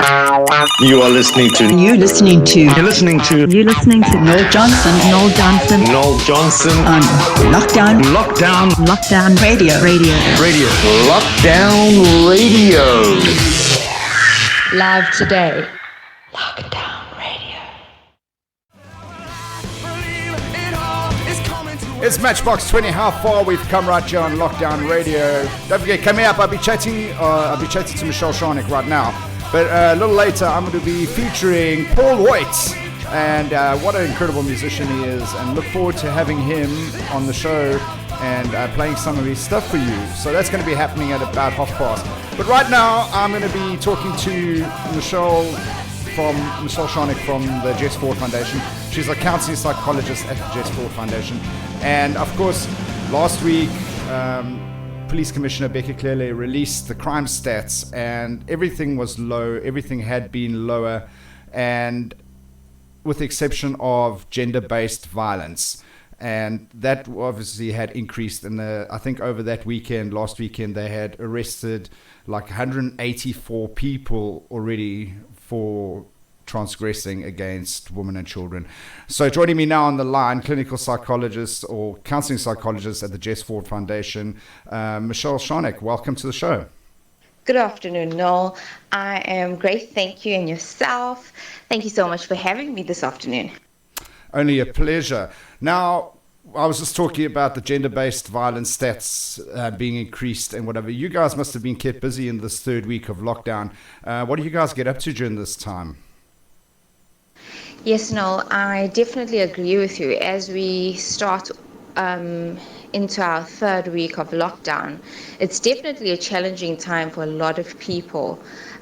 You are listening to. You're listening to. You're listening to. You're listening to Noel Johnson. Noel Johnson On Lockdown. Lockdown Radio. Lockdown Radio. Live today. Lockdown Radio. It's Matchbox 20. How far we've come right here on Lockdown Radio. Don't forget, coming up, I'll be chatting to Michelle Scharnick right now. But a little later, I'm going to be featuring Paul Hoyt. And what an incredible musician he is. And look forward to having him on the show and playing some of his stuff for you. So that's going to be happening at about 12:30. But right now, I'm going to be talking to Michelle Scharnick from the Jes Foord Foundation. She's a counseling psychologist at the Jes Foord Foundation. And of course, last week, Police Commissioner Becca Clearly released the crime stats, and everything was low. Everything had been lower, and with the exception of gender-based violence. And that obviously had increased. And I think over that weekend, last weekend, they had arrested like 184 people already for transgressing against women and children. So joining me now on the line, clinical psychologist or counseling psychologist at the Jes Foord Foundation, Michelle Scharnick. Welcome to the show. Good afternoon, Noel. I am great, thank you, and yourself. Thank you so much for having me this afternoon. Only a pleasure. Now, I was just talking about the gender-based violence stats being increased and whatever. You guys must have been kept busy in this third week of lockdown. What do you guys get up to during this time? Yes, Noel, I definitely agree with you. As we start into our third week of lockdown, it's definitely a challenging time for a lot of people.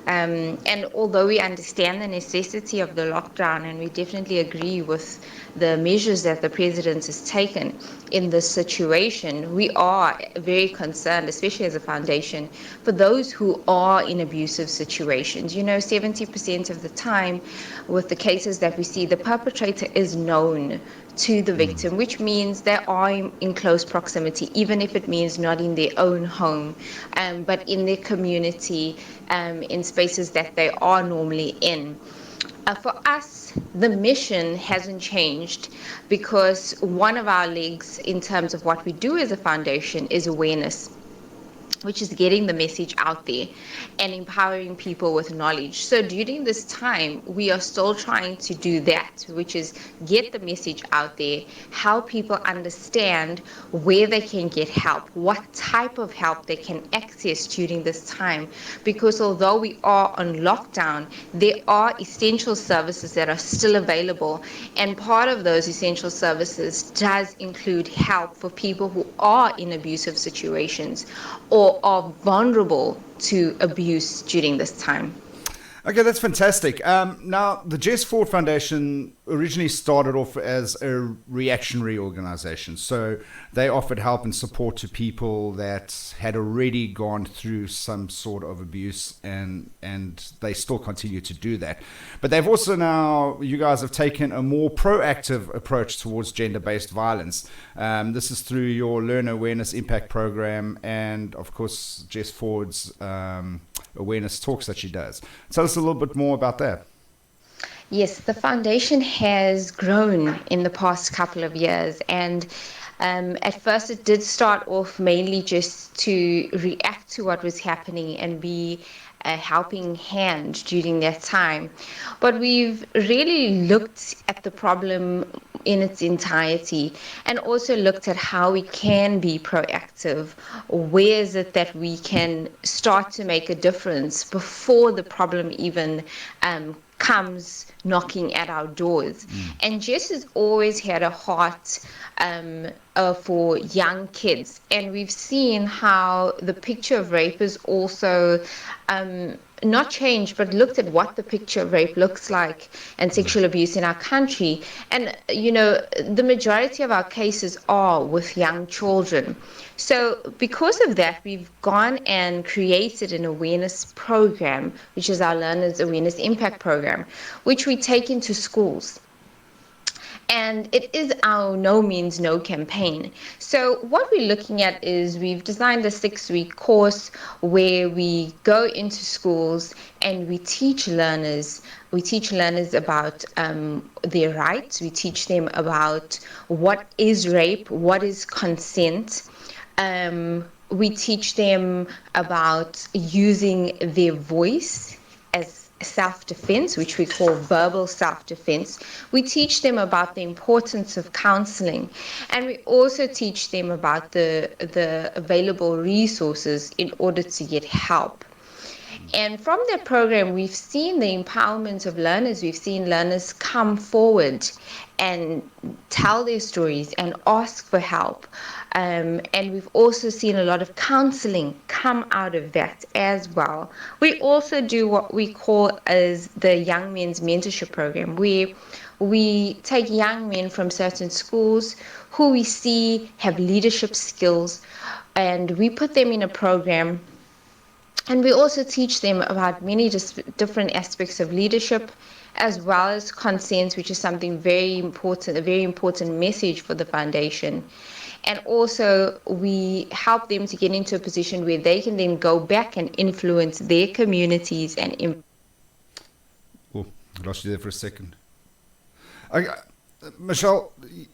And although we understand the necessity of the lockdown, and we definitely agree with the measures that the president has taken in this situation, we are very concerned, especially as a foundation, for those who are in abusive situations. 70% of the time with the cases that we see, the perpetrator is known to the victim, which means they are in close proximity, even if it means not in their own home, but in their community, in spaces that they are normally in. For us, the mission hasn't changed, because one of our legs in terms of what we do as a foundation is awareness, which is getting the message out there and empowering people with knowledge. So during this time, we are still trying to do that, which is get the message out there, help people understand where they can get help, what type of help they can access during this time. Because although we are on lockdown, there are essential services that are still available. And part of those essential services does include help for people who are in abusive situations or are vulnerable to abuse during this time. Okay, that's fantastic. Now, the Jes Foord Foundation originally started off as a reactionary organization. So they offered help and support to people that had already gone through some sort of abuse, and they still continue to do that. But they've also now, you guys have taken a more proactive approach towards gender-based violence. This is through your Learn Awareness Impact Program and, of course, Jes Foord's awareness talks that she does. Tell us a little bit more about that. Yes, the foundation has grown in the past couple of years, and at first it did start off mainly just to react to what was happening and be a helping hand during that time. But we've really looked at the problem in its entirety and also looked at how we can be proactive. Where is it that we can start to make a difference before the problem even comes knocking at our doors? And Jes has always had a heart for young kids, and we've seen how the picture of rape is also not changed, but looked at what the picture of rape looks like and sexual abuse in our country. And the majority of our cases are with young children. So because of that, we've gone and created an awareness program, which is our Learners Awareness Impact Program, which we take into schools. And it is our No Means No campaign. So what we're looking at is we've designed a 6-week course where we go into schools and we teach learners. We teach learners about their rights. We teach them about what is rape, what is consent. We teach them about using their voice as self-defense, which we call verbal self-defense. We teach them about the importance of counseling, and we also teach them about the available resources in order to get help. And from that program, we've seen the empowerment of learners. We've seen learners come forward and tell their stories and ask for help. And we've also seen a lot of counseling come out of that as well. We also do what we call as the Young Men's Mentorship Program, where we take young men from certain schools who we see have leadership skills, and we put them in a program. And we also teach them about many different aspects of leadership, as well as consent, which is something very important, a very important message for the foundation. And also, we help them to get into a position where they can then go back and influence their communities and. Oh, I lost you there for a second. Michelle,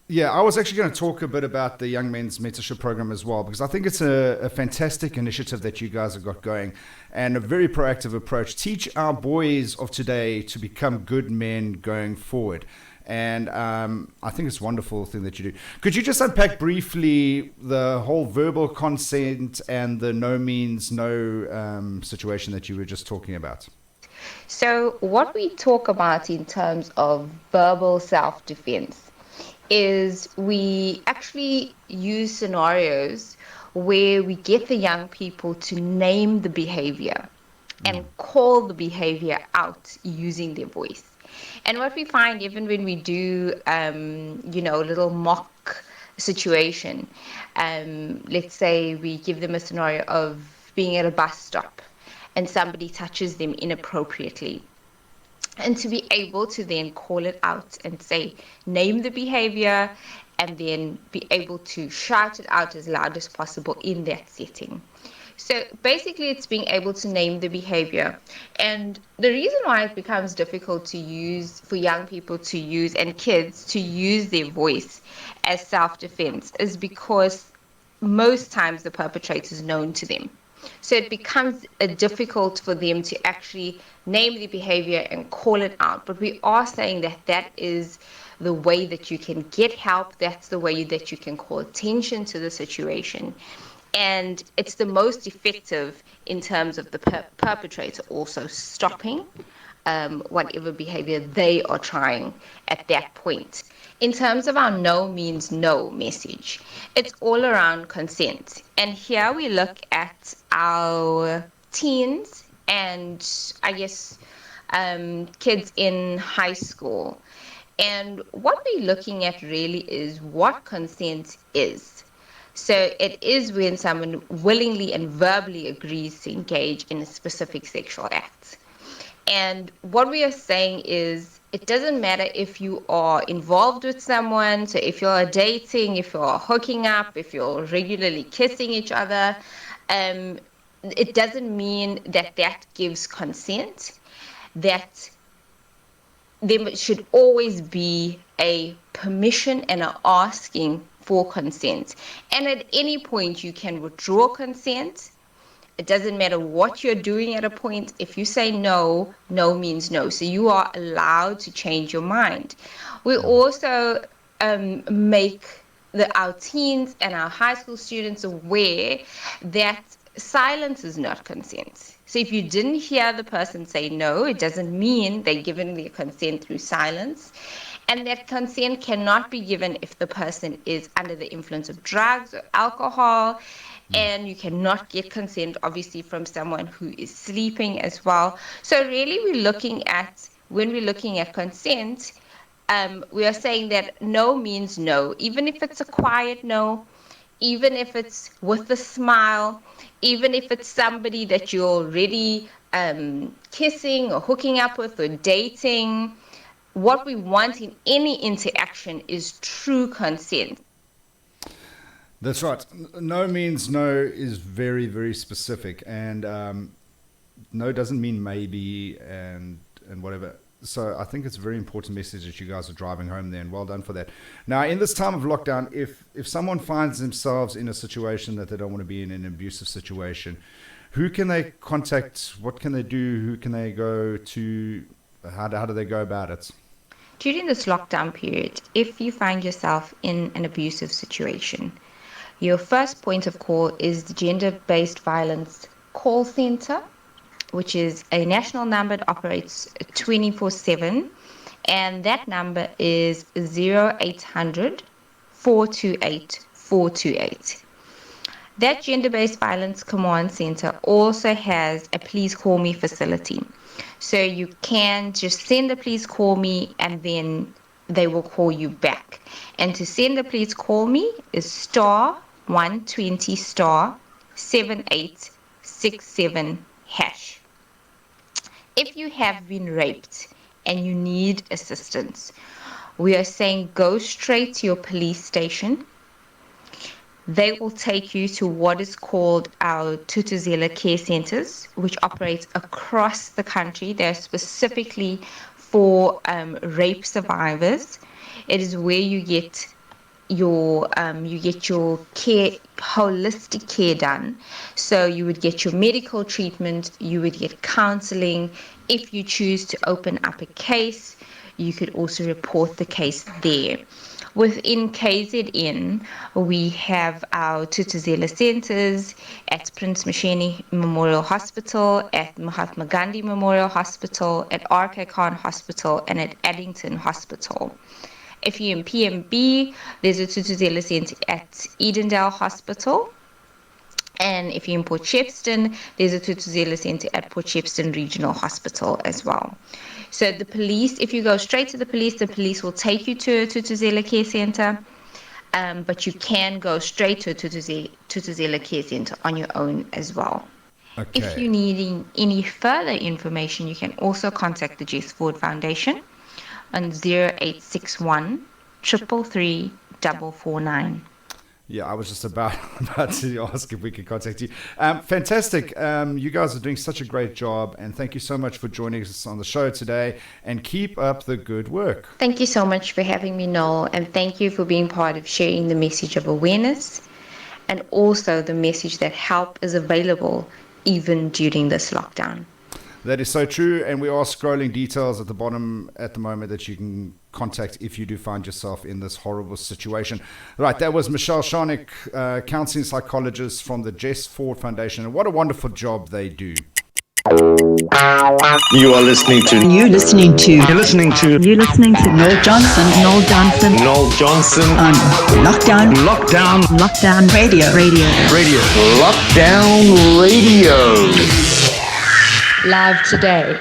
yeah, I was actually going to talk a bit about the Young Men's Mentorship Program as well, because I think it's a fantastic initiative that you guys have got going and a very proactive approach. Teach our boys of today to become good men going forward. And I think it's a wonderful thing that you do. Could you just unpack briefly the whole verbal consent and the no means no situation that you were just talking about? So what we talk about in terms of verbal self-defense is we actually use scenarios where we get the young people to name the behavior and call the behavior out using their voice. And what we find, even when we do, a little mock situation, let's say we give them a scenario of being at a bus stop and somebody touches them inappropriately. And to be able to then call it out and say, name the behavior, and then be able to shout it out as loud as possible in that setting. So basically, it's being able to name the behavior. And the reason why it becomes difficult to use, for young people to use, and kids to use their voice as self-defense is because most times the perpetrator is known to them. So it becomes difficult for them to actually name the behavior and call it out. But we are saying that that is the way that you can get help. That's the way that you can call attention to the situation. And it's the most effective in terms of the perpetrator also stopping whatever behavior they are trying at that point. In terms of our no means no message, it's all around consent. And here we look at our teens and I guess kids in high school. And what we're looking at really is what consent is. So it is when someone willingly and verbally agrees to engage in a specific sexual act. And what we are saying is it doesn't matter if you are involved with someone, so if you're dating, if you're hooking up, if you're regularly kissing each other, it doesn't mean that that gives consent, that there should always be a permission and an asking for consent. And at any point you can withdraw consent. It doesn't matter what you're doing at a point. If you say no, no means no. So you are allowed to change your mind. We also make our teens and our high school students aware that silence is not consent. So if you didn't hear the person say no, it doesn't mean they're giving their consent through silence. And that consent cannot be given if the person is under the influence of drugs or alcohol. And you cannot get consent, obviously, from someone who is sleeping as well. So really, when we're looking at consent, we are saying that no means no, even if it's a quiet no, even if it's with a smile, even if it's somebody that you're already kissing or hooking up with or dating. what we want in any interaction is true consent. That's right. No means no is very, very specific, and no doesn't mean maybe and whatever. So I think it's a very important message that you guys are driving home there, and well done for that. Now, in this time of lockdown, if someone finds themselves in a situation that they don't want to be in, an abusive situation, who can they contact? What can they do? Who can they go to? How do they go about it? During this lockdown period, if you find yourself in an abusive situation, your first point of call is the Gender-Based Violence Call Center, which is a national number that operates 24/7, and that number is 0800 428 428. That Gender-Based Violence Command Center also has a Please Call Me facility. So you can just send a Please Call Me, and then they will call you back. And to send a Please Call Me is *120 *7867#. If you have been raped and you need assistance, we are saying go straight to your police station. They will take you to what is called our Thuthuzela care centers, which operate across the country. They're specifically for rape survivors. It is where you get your care, holistic care done. So you would get your medical treatment, you would get counseling. If you choose to open up a case, you could also report the case there. Within KZN, we have our Thuthuzela centers at Prince Masheni Memorial Hospital, at Mahatma Gandhi Memorial Hospital, at RK Khan Hospital, and at Addington Hospital. If you're in PMB, there's a Thuthuzela center at Edendale Hospital. And if you're in Port Shepstone, there's a Thuthuzela center at Port Shepstone Regional Hospital as well. So the police, if you go straight to the police will take you to a Thuthuzela care center. But you can go straight to a Thuthuzela care center on your own as well. Okay. If you're needing any further information, you can also contact the Jes Foord Foundation on 0861 333 449. Yeah, I was just about to ask if we could contact you. Fantastic. You guys are doing such a great job, and thank you so much for joining us on the show today, and keep up the good work. Thank you so much for having me, Noel, and thank you for being part of sharing the message of awareness and also the message that help is available even during this lockdown. That is so true, and we are scrolling details at the bottom at the moment that you can contact if you do find yourself in this horrible situation. Right, that was Michelle Scharnick, counseling psychologist from the Jes Foord Foundation, and what a wonderful job they do. You are listening to You're listening to Noel Johnson on Lockdown Radio. Lockdown Radio. Live today